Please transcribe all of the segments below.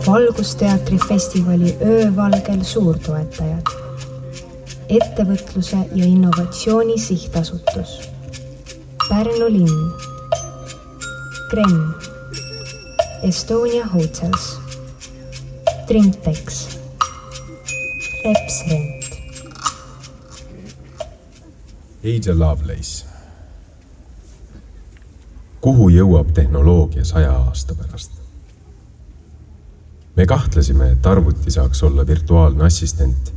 Valgusteatri festivali ÖÖvalgel suurtoetajad. Ettevõtluse ja innovatsiooni sihtasutus. Pärnu linn. Krenn. Estonia Hotels. Trimtex. Repsrent. Ada Lovelace. Kuhu jõuab tehnoloogia 100 aasta pärast? Me kahtlesime, et arvuti saaks olla virtuaalne assistent,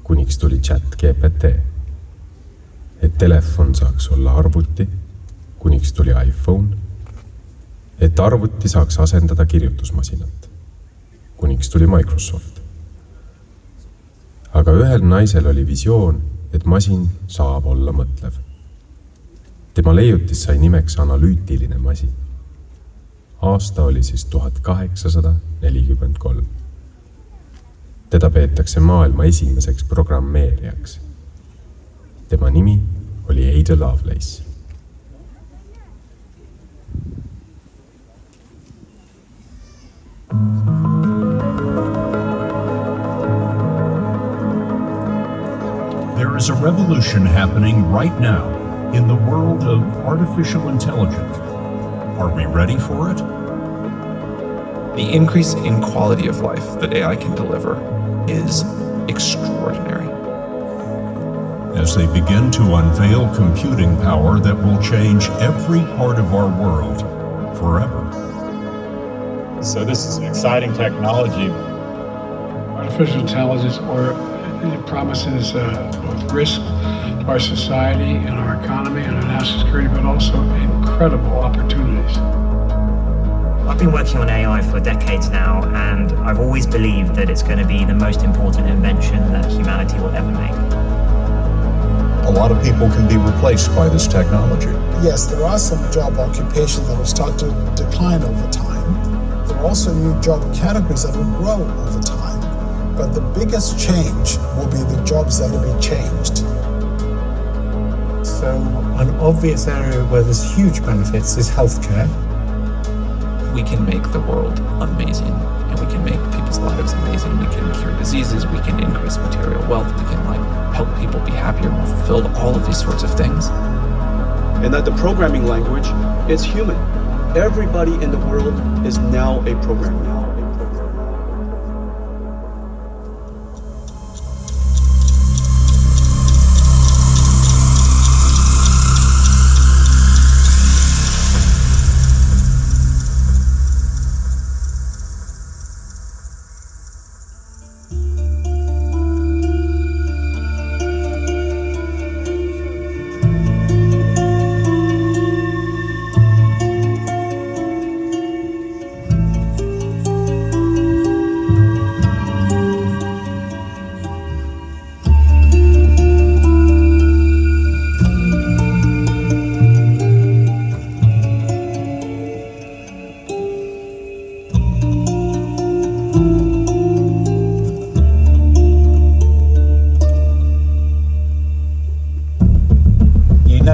kuniks tuli ChatGPT. Et telefon saaks olla arvuti, kuniks tuli iPhone. Et arvuti saaks asendada kirjutusmasinat, kuniks tuli Microsoft. Aga ühel naisel oli visioon, et masin saab olla mõtlev. Tema leiutis sai nimeks analüütiline masin. Aasta oli siis 1843. Teda peetakse maailma esimeseks programmeerijaks. Tema nimi oli Ada Lovelace. There is a revolution happening right now in the world of artificial intelligence. Are we ready for it? The increase in quality of life that AI can deliver is extraordinary. As they begin to unveil computing power that will change every part of our world forever. So this is an exciting technology. Artificial intelligence, or it promises both risk to our society and our economy and our national security, but also incredible opportunities. I've been working on AI for decades now, and I've always believed that it's going to be the most important invention that humanity will ever make. A lot of people can be replaced by this technology. Yes, there are some job occupations that will start to decline over time. There are also new job categories that will grow over time. But the biggest change will be the jobs that will be changed. So an obvious area where there's huge benefits is healthcare. We can make the world amazing, and we can make people's lives amazing. We can cure diseases, we can increase material wealth, we can help people be happier, more fulfilled, all of these sorts of things. And that the programming language is human. Everybody in the world is now a programmer.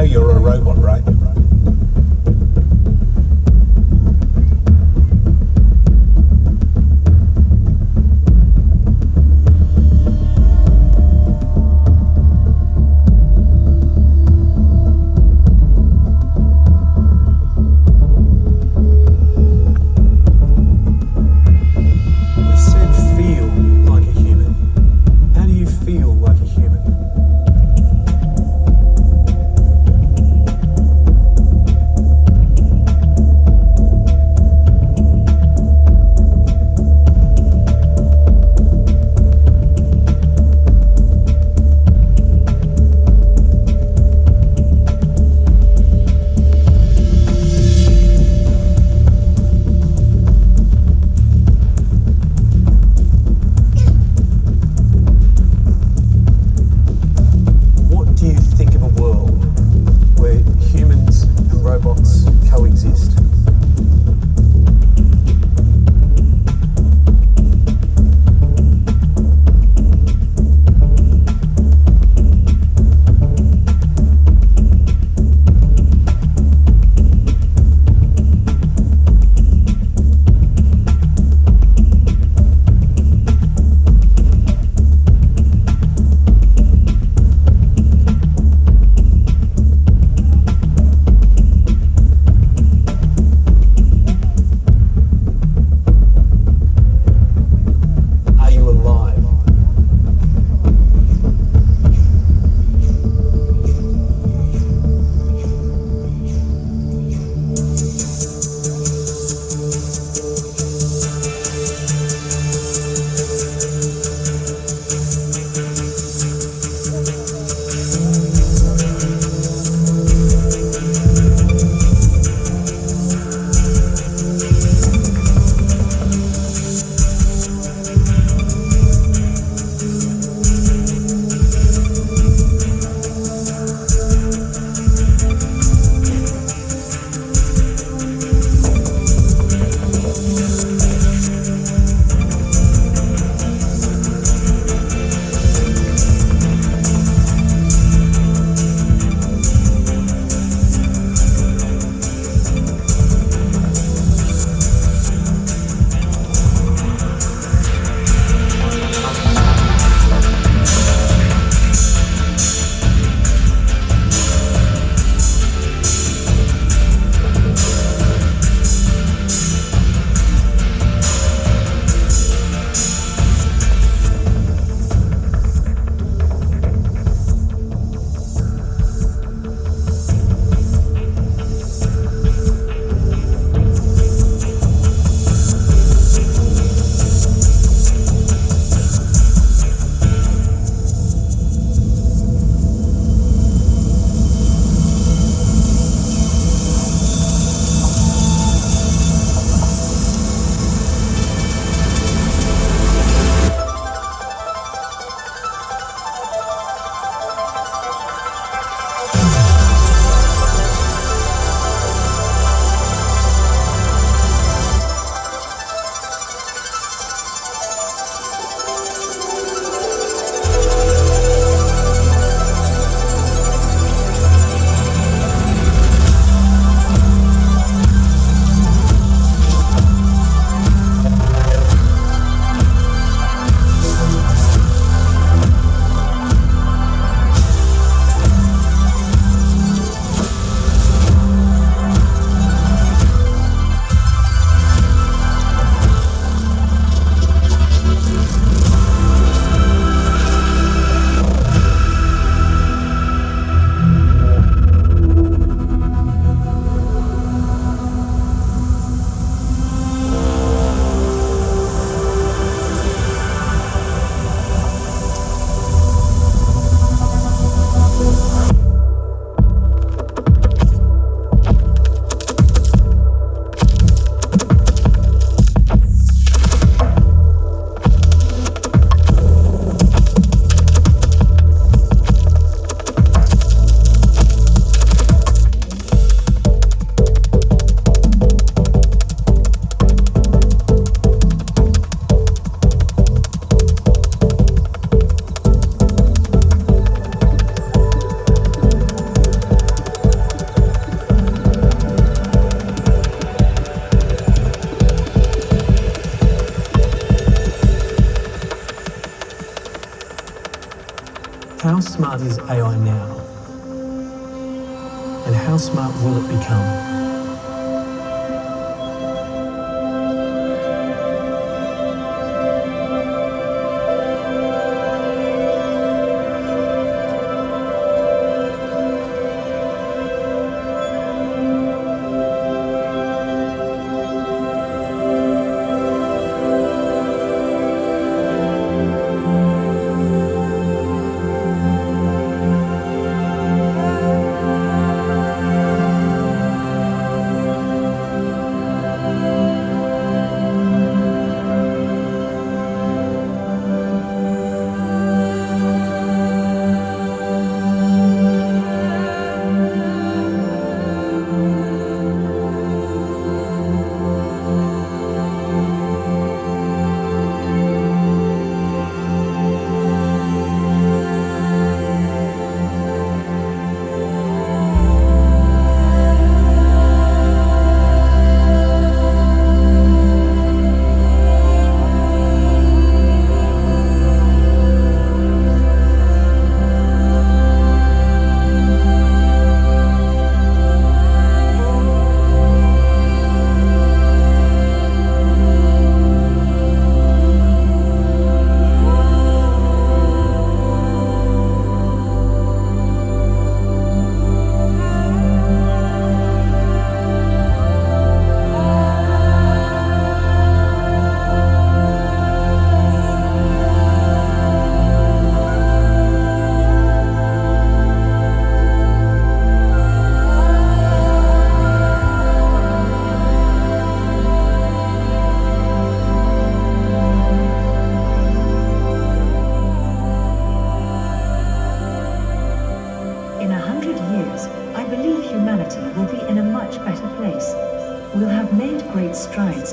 You're a robot, right? smart is AI now? And how smart will it become?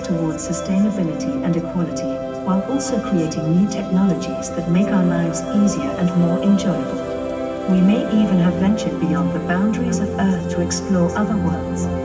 Towards sustainability and equality, while also creating new technologies that make our lives easier and more enjoyable. We may even have ventured beyond the boundaries of Earth to explore other worlds.